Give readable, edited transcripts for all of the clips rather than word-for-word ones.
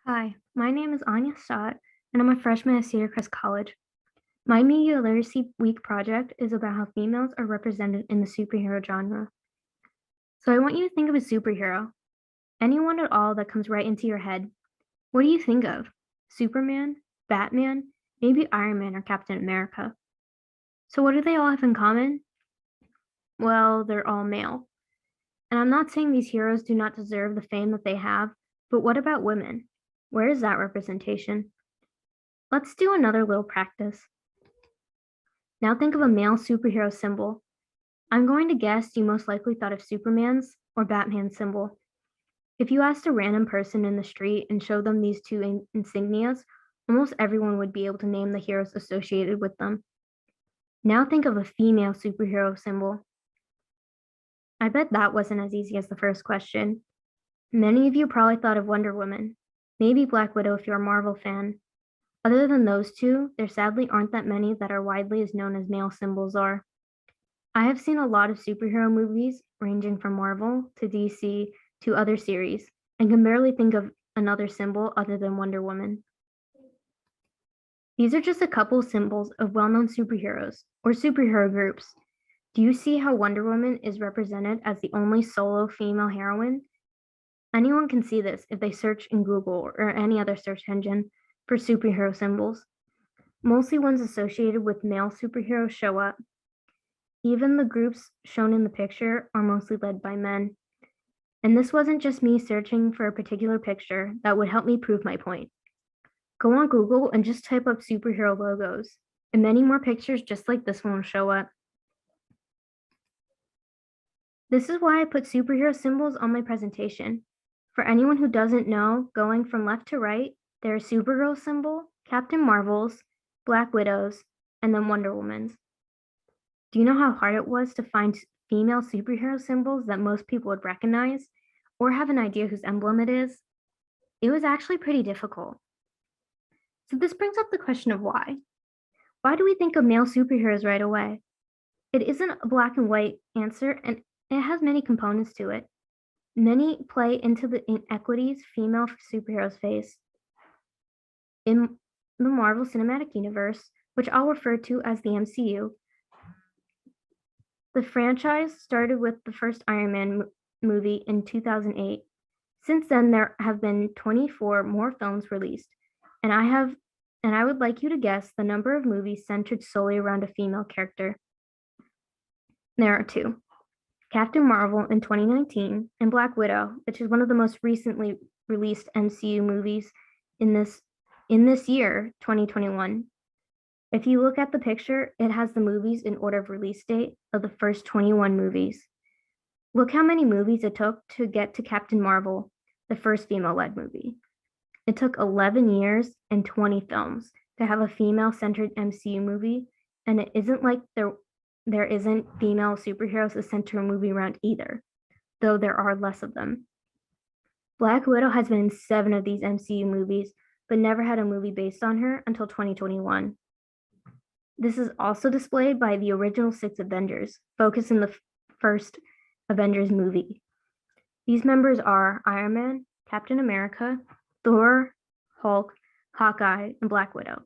Hi, my name is Anya Stott, and I'm a freshman at Cedar Crest College. My Media Literacy Week project is about how females are represented in the superhero genre. So I want you to think of a superhero, anyone at all that comes right into your head. What do you think of? Superman? Batman? Maybe Iron Man or Captain America. So what do they all have in common? Well, they're all male. And I'm not saying these heroes do not deserve the fame that they have, but what about women? Where is that representation? Let's do another little practice. Now think of a male superhero symbol. I'm going to guess you most likely thought of Superman's or Batman's symbol. If you asked a random person in the street and showed them these two insignias, almost everyone would be able to name the heroes associated with them. Now think of a female superhero symbol. I bet that wasn't as easy as the first question. Many of you probably thought of Wonder Woman, maybe Black Widow if you're a Marvel fan. Other than those two, there sadly aren't that many that are widely as known as male symbols are. I have seen a lot of superhero movies, ranging from Marvel to DC to other series, and can barely think of another symbol other than Wonder Woman. These are just a couple symbols of well-known superheroes or superhero groups. Do you see how Wonder Woman is represented as the only solo female heroine? Anyone can see this if they search in Google or any other search engine for superhero symbols. Mostly ones associated with male superheroes show up. Even the groups shown in the picture are mostly led by men. And this wasn't just me searching for a particular picture that would help me prove my point. Go on Google and just type up superhero logos, and many more pictures just like this one will show up. This is why I put superhero symbols on my presentation. For anyone who doesn't know, going from left to right, there is Supergirl symbol, Captain Marvel's, Black Widow's, and then Wonder Woman's. Do you know how hard it was to find female superhero symbols that most people would recognize or have an idea whose emblem it is? It was actually pretty difficult. So this brings up the question of why. Why do we think of male superheroes right away? It isn't a black and white answer, and it has many components to it. Many play into the inequities female superheroes face. In the Marvel Cinematic Universe, which I'll refer to as the MCU, the franchise started with the first Iron Man movie in 2008. Since then, there have been 24 more films released, and I would like you to guess the number of movies centered solely around a female character. There are two. Captain Marvel in 2019 and Black Widow, which is one of the most recently released MCU movies in this year, 2021. If you look at the picture, it has the movies in order of release date of the first 21 movies. Look how many movies it took to get to Captain Marvel, the first female-led movie. It took 11 years and 20 films to have a female-centered MCU movie, and it isn't like there isn't female superheroes to center a movie around either, though there are less of them. Black Widow has been in 7 of these MCU movies, but never had a movie based on her until 2021. This is also displayed by the original 6 Avengers, focused in the first Avengers movie. These members are Iron Man, Captain America, Thor, Hulk, Hawkeye, and Black Widow.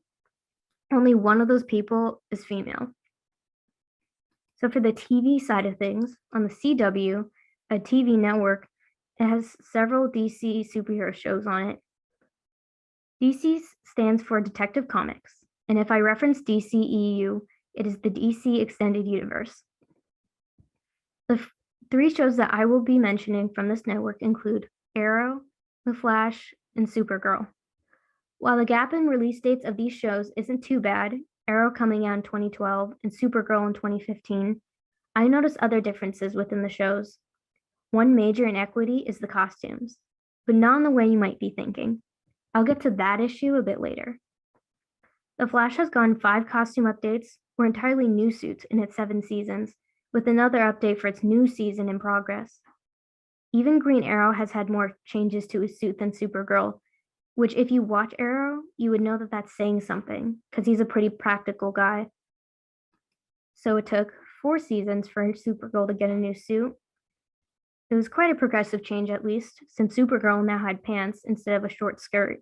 Only one of those people is female. So for the TV side of things, on the CW, a TV network, it has several DC superhero shows on it. DC stands for Detective Comics, and if I reference DCEU, it is the DC Extended Universe. The 3 shows that I will be mentioning from this network include Arrow, The Flash, and Supergirl. While the gap in release dates of these shows isn't too bad, Arrow coming out in 2012 and Supergirl in 2015, I notice other differences within the shows. One major inequity is the costumes, but not in the way you might be thinking. I'll get to that issue a bit later. The Flash has gotten 5 costume updates or entirely new suits in its 7 seasons, with another update for its new season in progress. Even Green Arrow has had more changes to his suit than Supergirl, which if you watch Arrow, you would know that that's saying something, because he's a pretty practical guy. So it took 4 seasons for Supergirl to get a new suit. It was quite a progressive change, at least, since Supergirl now had pants instead of a short skirt.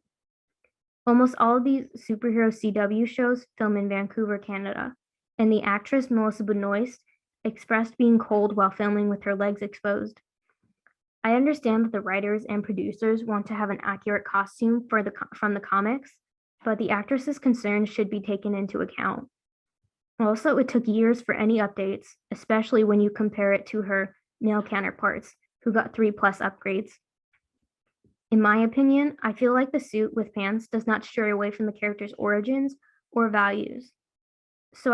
Almost all of these superhero CW shows film in Vancouver, Canada, and the actress Melissa Benoist expressed being cold while filming with her legs exposed. I understand that the writers and producers want to have an accurate costume from the comics, but the actress's concerns should be taken into account. Also, it took years for any updates, especially when you compare it to her male counterparts, who got 3+ upgrades. In my opinion, I feel like the suit with pants does not stray away from the character's origins or values. So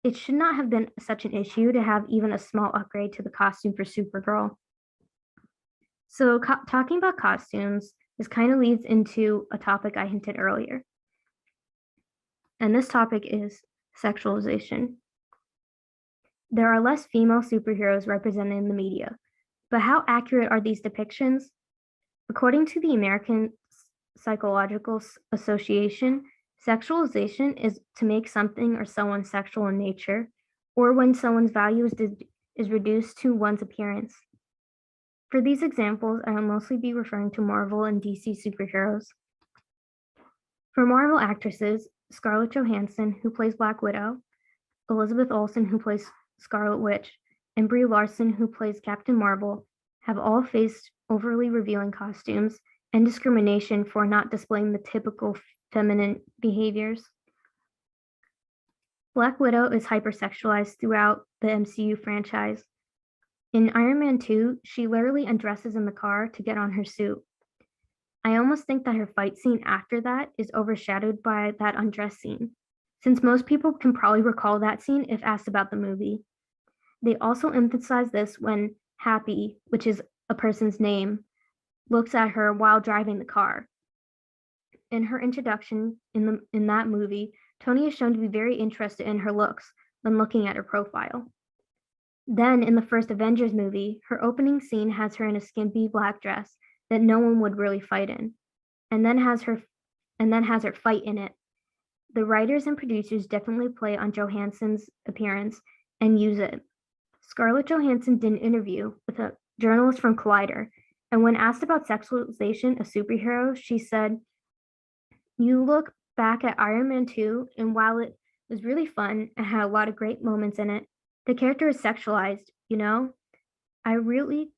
it should not have been such an issue to have even a small upgrade to the costume for Supergirl. So talking about costumes, this kind of leads into a topic I hinted earlier. And this topic is sexualization. There are less female superheroes represented in the media, but how accurate are these depictions? According to the American Psychological Association, sexualization is to make something or someone sexual in nature, or when someone's value is reduced to one's appearance. For these examples, I will mostly be referring to Marvel and DC superheroes. For Marvel actresses, Scarlett Johansson, who plays Black Widow, Elizabeth Olsen, who plays Scarlet Witch, and Brie Larson, who plays Captain Marvel, have all faced overly revealing costumes and discrimination for not displaying the typical feminine behaviors. Black Widow is hypersexualized throughout the MCU franchise. In Iron Man 2, she literally undresses in the car to get on her suit. I almost think that her fight scene after that is overshadowed by that undress scene, since most people can probably recall that scene if asked about the movie. They also emphasize this when Happy, which is a person's name, looks at her while driving the car. In her introduction in that movie, Tony is shown to be very interested in her looks when looking at her profile. Then in the first Avengers movie, her opening scene has her in a skimpy black dress that no one would really fight in, and then has her fight in it. The writers and producers definitely play on Johansson's appearance and use it. Scarlett Johansson did an interview with a journalist from Collider, and when asked about sexualization of superheroes, she said, "You look back at Iron Man 2, and while it was really fun and had a lot of great moments in it, the character is sexualized, you know? I really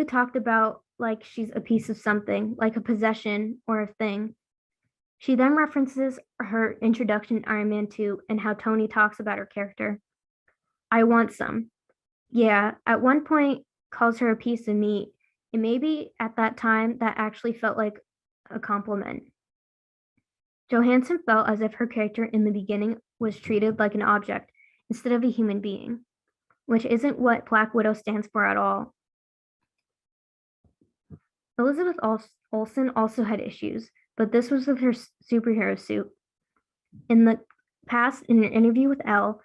talked about like she's a piece of something, like a possession or a thing." She then references her introduction in Iron Man 2 and how Tony talks about her character. "I want some." Yeah, at one point calls her a piece of meat, and maybe at that time that actually felt like a compliment. Johansson felt as if her character in the beginning was treated like an object instead of a human being, which isn't what Black Widow stands for at all. Elizabeth Olsen also had issues, but this was with her superhero suit. In the past, in an interview with Elle,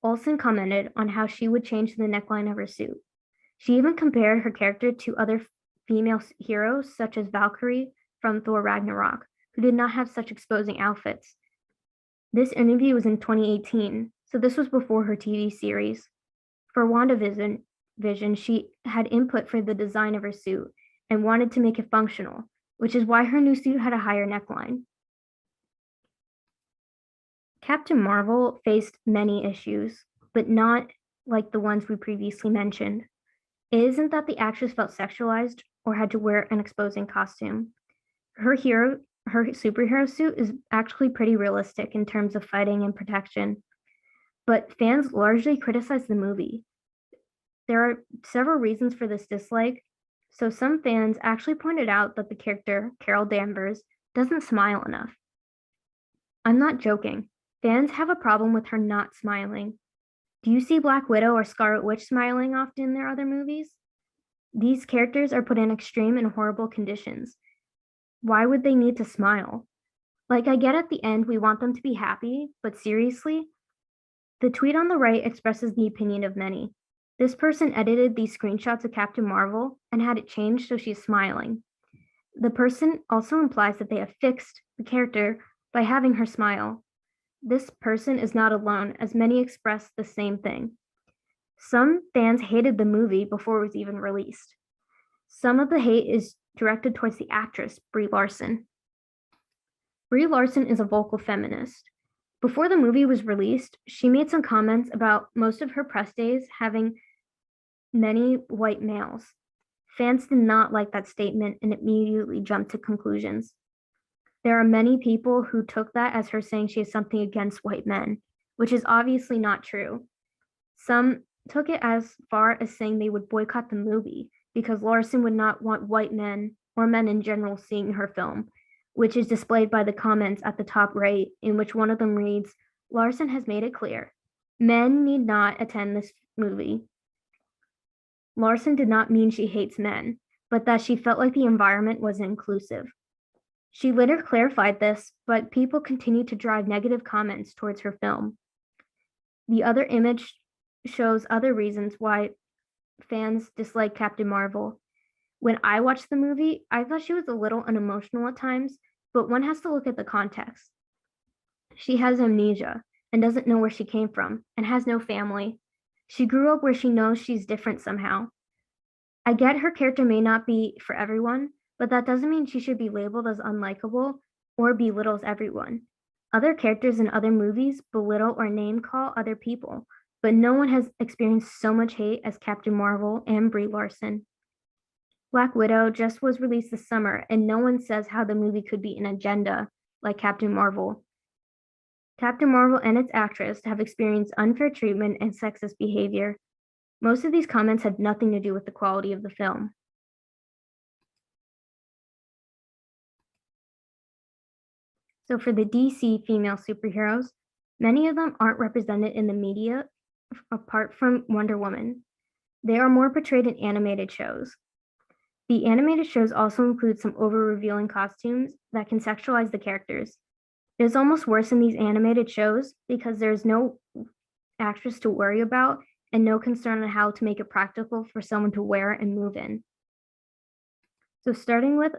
Olsen commented on how she would change the neckline of her suit. She even compared her character to other female heroes, such as Valkyrie from Thor Ragnarok, who did not have such exposing outfits. This interview was in 2018, so this was before her TV series. For WandaVision, she had input for the design of her suit and wanted to make it functional, which is why her new suit had a higher neckline. Captain Marvel faced many issues, but not like the ones we previously mentioned. It isn't that the actress felt sexualized or had to wear an exposing costume. Her superhero suit is actually pretty realistic in terms of fighting and protection, but fans largely criticize the movie. There are several reasons for this dislike. So some fans actually pointed out that the character, Carol Danvers, doesn't smile enough. I'm not joking. Fans have a problem with her not smiling. Do you see Black Widow or Scarlet Witch smiling often in their other movies? These characters are put in extreme and horrible conditions. Why would they need to smile? Like, I get at the end we want them to be happy, but seriously? The tweet on the right expresses the opinion of many. This person edited these screenshots of Captain Marvel and had it changed so she's smiling. The person also implies that they have fixed the character by having her smile. This person is not alone, as many express the same thing. Some fans hated the movie before it was even released. Some of the hate is directed towards the actress, Brie Larson. Brie Larson is a vocal feminist. Before the movie was released, she made some comments about most of her press days having many white males. Fans did not like that statement and immediately jumped to conclusions. There are many people who took that as her saying she has something against white men, which is obviously not true. Some took it as far as saying they would boycott the movie because Larson would not want white men or men in general seeing her film, which is displayed by the comments at the top right, in which one of them reads, Larson has made it clear, men need not attend this movie. Larson did not mean she hates men, but that she felt like the environment wasn't inclusive. She later clarified this, but people continued to drive negative comments towards her film. The other image shows other reasons why fans dislike Captain Marvel. When I watched the movie, I thought she was a little unemotional at times, but one has to look at the context. She has amnesia and doesn't know where she came from and has no family. She grew up where she knows she's different somehow. I get her character may not be for everyone, but that doesn't mean she should be labeled as unlikable or belittles everyone. Other characters in other movies belittle or name call other people, but no one has experienced so much hate as Captain Marvel and Brie Larson. Black Widow just was released this summer, and no one says how the movie could be an agenda like Captain Marvel. Captain Marvel and its actress have experienced unfair treatment and sexist behavior. Most of these comments had nothing to do with the quality of the film. So for the DC female superheroes, many of them aren't represented in the media apart from Wonder Woman. They are more portrayed in animated shows. The animated shows also include some over-revealing costumes that can sexualize the characters. It is almost worse in these animated shows because there's no actress to worry about and no concern on how to make it practical for someone to wear and move in. So starting with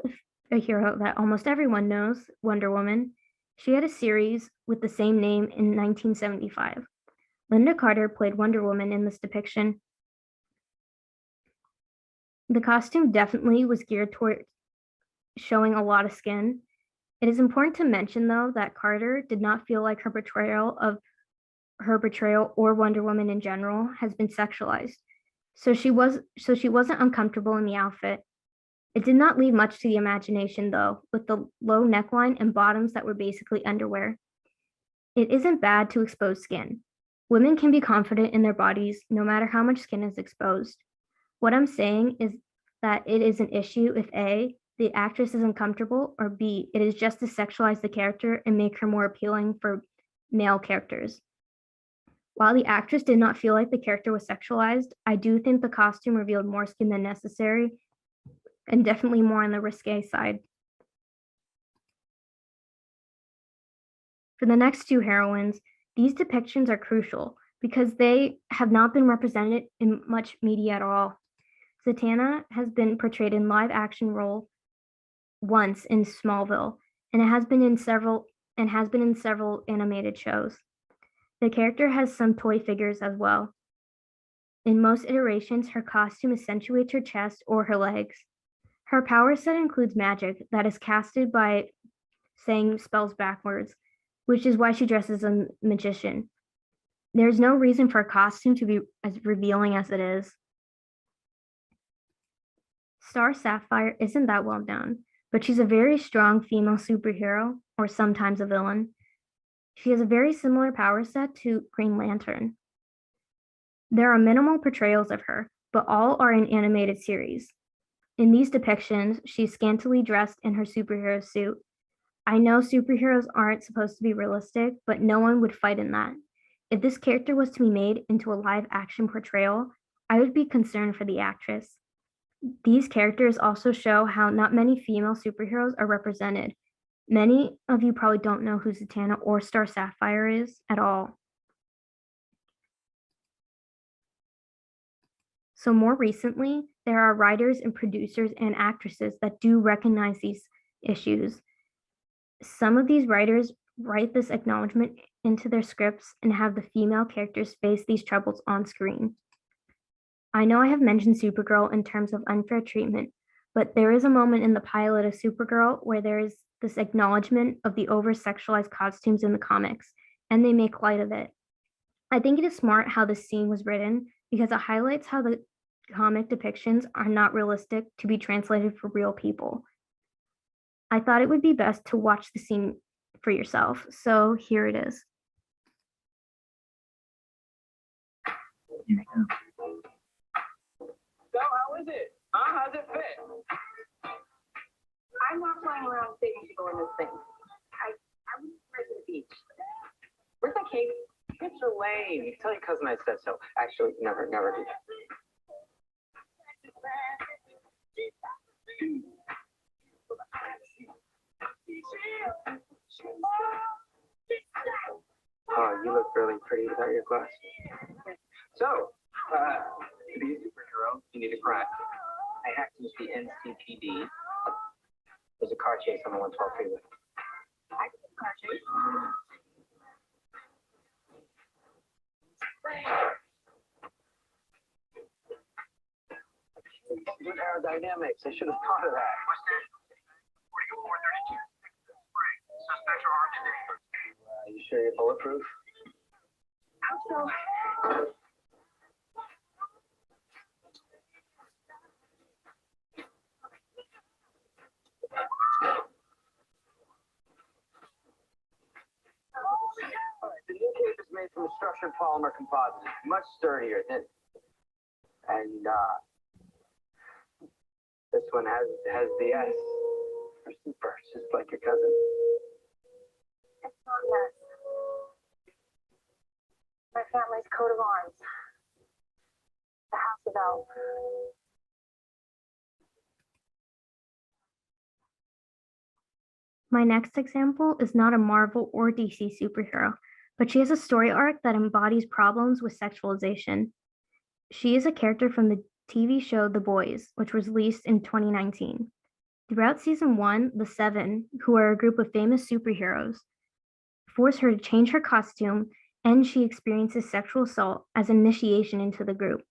a hero that almost everyone knows, Wonder Woman, she had a series with the same name in 1975. Linda Carter played Wonder Woman in this depiction. The costume definitely was geared toward showing a lot of skin. It is important to mention, though, that Carter did not feel like her portrayal or Wonder Woman in general has been sexualized. So she wasn't uncomfortable in the outfit. It did not leave much to the imagination, though, with the low neckline and bottoms that were basically underwear. It isn't bad to expose skin. Women can be confident in their bodies no matter how much skin is exposed. What I'm saying is that it is an issue if A, the actress is uncomfortable, or B, it is just to sexualize the character and make her more appealing for male characters. While the actress did not feel like the character was sexualized, I do think the costume revealed more skin than necessary and definitely more on the risque side. For the next two heroines, these depictions are crucial because they have not been represented in much media at all. Zatanna has been portrayed in live action role once in Smallville, and has been in several animated shows. The character has some toy figures as well. In most iterations, her costume accentuates her chest or her legs. Her power set includes magic that is casted by saying spells backwards, which is why she dresses as a magician. There's no reason for a costume to be as revealing as it is. Star Sapphire isn't that well known, but she's a very strong female superhero, or sometimes a villain. She has a very similar power set to Green Lantern. There are minimal portrayals of her, but all are in animated series. In these depictions, she's scantily dressed in her superhero suit. I know superheroes aren't supposed to be realistic, but no one would fight in that. If this character was to be made into a live action portrayal, I would be concerned for the actress. These characters also show how not many female superheroes are represented. Many of you probably don't know who Zatanna or Star Sapphire is at all. So more recently, there are writers and producers and actresses that do recognize these issues. Some of these writers write this acknowledgement into their scripts and have the female characters face these troubles on screen. I know I have mentioned Supergirl in terms of unfair treatment, but there is a moment in the pilot of Supergirl where there is this acknowledgement of the over sexualized costumes in the comics, and they make light of it. I think it is smart how this scene was written because it highlights how the comic depictions are not realistic to be translated for real people. I thought it would be best to watch the scene for yourself, so here it is. So how is it? How's it fit? I'm not flying around thinking to go in this thing. I was right to the beach. Where's that cape? It's your lane. You tell your cousin I said so. Actually, never do that. Oh, you look really pretty without your glasses. So, to be a superhero, you need a crime. I hacked into the NCPD. There's a car chase on the 112 freeway. I can do car chase. Good aerodynamics. I should have thought of that. You sure you're bulletproof? I hope so. The new cape is made from a structured polymer composite, much sturdier than, and this one has the S for super, just like your cousin. It's not that. My family's coat of arms. The House of Elf. My next example is not a Marvel or DC superhero, but she has a story arc that embodies problems with sexualization. She is a character from the TV show The Boys, which was released in 2019. Throughout season 1, the Seven, who are a group of famous superheroes, force her to change her costume, and she experiences sexual assault as initiation into the group.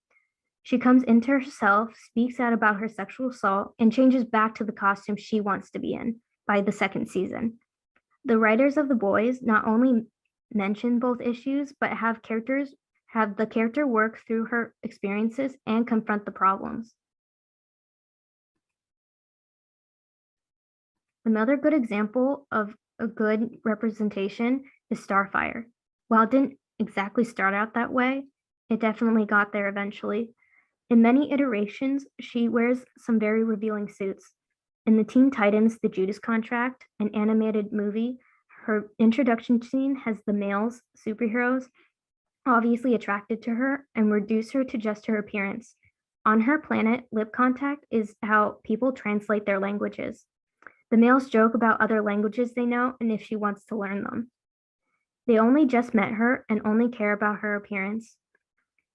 She comes into herself, speaks out about her sexual assault, and changes back to the costume she wants to be in by the second season. The writers of The Boys not only mention both issues, but have the character work through her experiences and confront the problems. Another good example of a good representation is Starfire. While it didn't exactly start out that way, it definitely got there eventually. In many iterations, she wears some very revealing suits. In the Teen Titans, The Judas Contract, an animated movie, her introduction scene has the males, superheroes, obviously attracted to her and reduce her to just her appearance. On her planet, lip contact is how people translate their languages. The males joke about other languages they know and if she wants to learn them. They only just met her and only care about her appearance.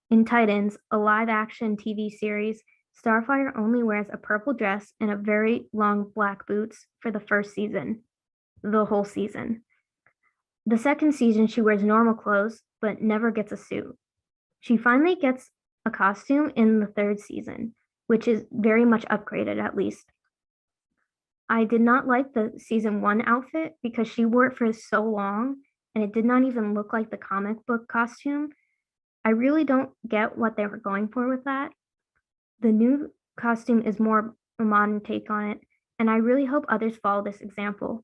In Titans, a live-action TV series, Starfire only wears a purple dress and a very long black boots for the first season, the whole season. The second season, she wears normal clothes, but never gets a suit. She finally gets a costume in the third season, which is very much upgraded at least. I did not like the season 1 outfit because she wore it for so long and it did not even look like the comic book costume. I really don't get what they were going for with that. The new costume is more a modern take on it, and I really hope others follow this example.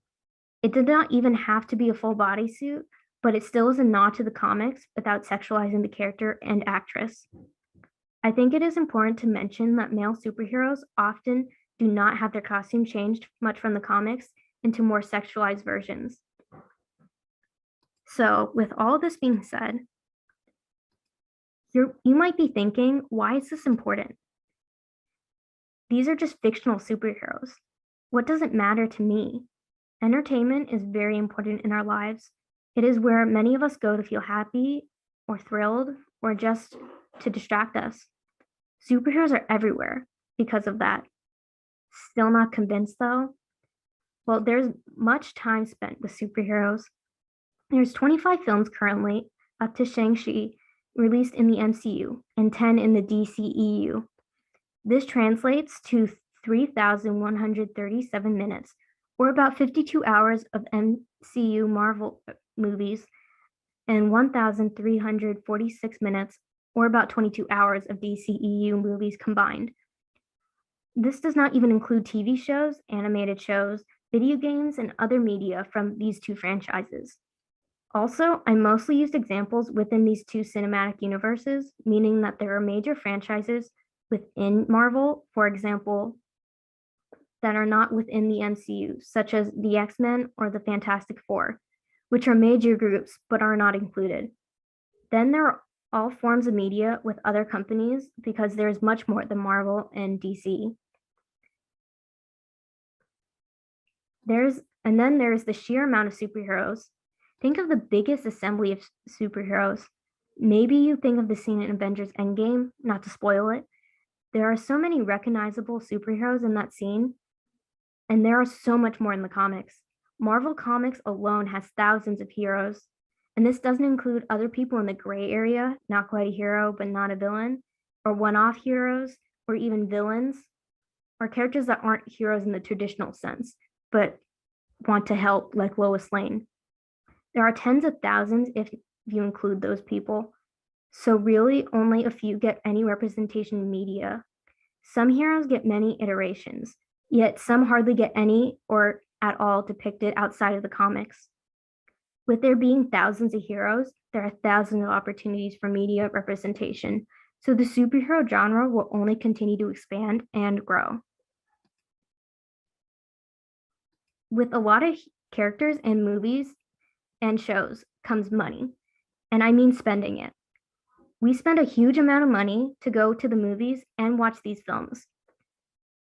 It did not even have to be a full bodysuit, but it still is a nod to the comics without sexualizing the character and actress. I think it is important to mention that male superheroes often do not have their costume changed much from the comics into more sexualized versions. So, with all this being said, you might be thinking, why is this important? These are just fictional superheroes. What does it matter to me? Entertainment is very important in our lives. It is where many of us go to feel happy or thrilled or just to distract us. Superheroes are everywhere because of that. Still not convinced though? Well, there's much time spent with superheroes. There's 25 films currently, up to Shang-Chi, released in the MCU and 10 in the DCEU. This translates to 3,137 minutes, or about 52 hours of MCU Marvel movies, and 1,346 minutes, or about 22 hours of DCEU movies combined. This does not even include TV shows, animated shows, video games, and other media from these two franchises. Also, I mostly used examples within these two cinematic universes, meaning that there are major franchises within Marvel, for example, that are not within the MCU, such as the X-Men or the Fantastic Four, which are major groups but are not included. Then there are all forms of media with other companies because there's much more than Marvel and DC. Then there's the sheer amount of superheroes. Think of the biggest assembly of superheroes. Maybe you think of the scene in Avengers Endgame, not to spoil it. There are so many recognizable superheroes in that scene, and there are so much more in the comics. Marvel Comics alone has thousands of heroes, and this doesn't include other people in the gray area, not quite a hero, but not a villain, or one-off heroes, or even villains, or characters that aren't heroes in the traditional sense, but want to help, like Lois Lane. There are tens of thousands if you include those people. So really only a few get any representation in media. Some heroes get many iterations, yet some hardly get any or at all depicted outside of the comics. With there being thousands of heroes, there are thousands of opportunities for media representation. So the superhero genre will only continue to expand and grow. With a lot of characters and movies and shows comes money, and I mean spending it. We spend a huge amount of money to go to the movies and watch these films.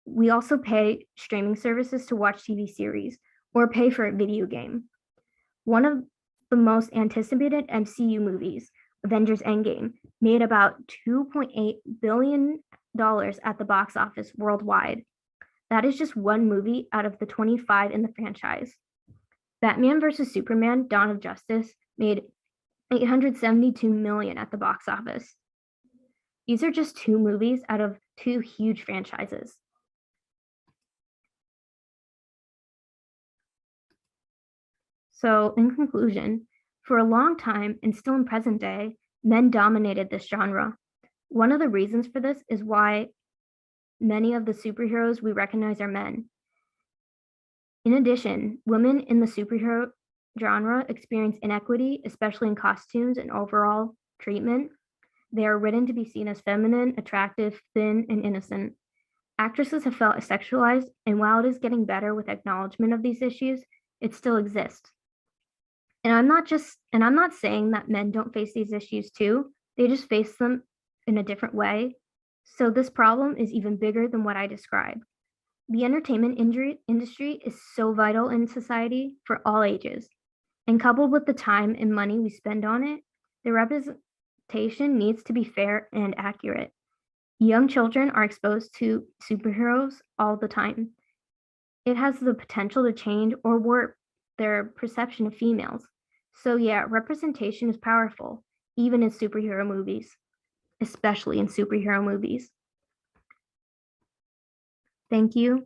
We also pay streaming services to watch TV series or pay for a video game. One of the most anticipated MCU movies, Avengers Endgame, made about $2.8 billion at the box office worldwide. That is just one movie out of the 25 in the franchise. Batman vs. Superman: Dawn of Justice made $872 million at the box office. These are just two movies out of two huge franchises. So, in conclusion, for a long time and still in present day, men dominated this genre. One of the reasons for this is why many of the superheroes we recognize are men. In addition, women in the superhero genre experience inequity, especially in costumes and overall treatment. They are written to be seen as feminine, attractive, thin, and innocent. Actresses have felt sexualized, and while it is getting better with acknowledgement of these issues, it still exists. And I'm not saying that men don't face these issues too. They just face them in a different way. So this problem is even bigger than what I described. The entertainment industry is so vital in society for all ages. And coupled with the time and money we spend on it, the representation needs to be fair and accurate. Young children are exposed to superheroes all the time. It has the potential to change or warp their perception of females. So yeah, representation is powerful, even in superhero movies, especially in superhero movies. Thank you.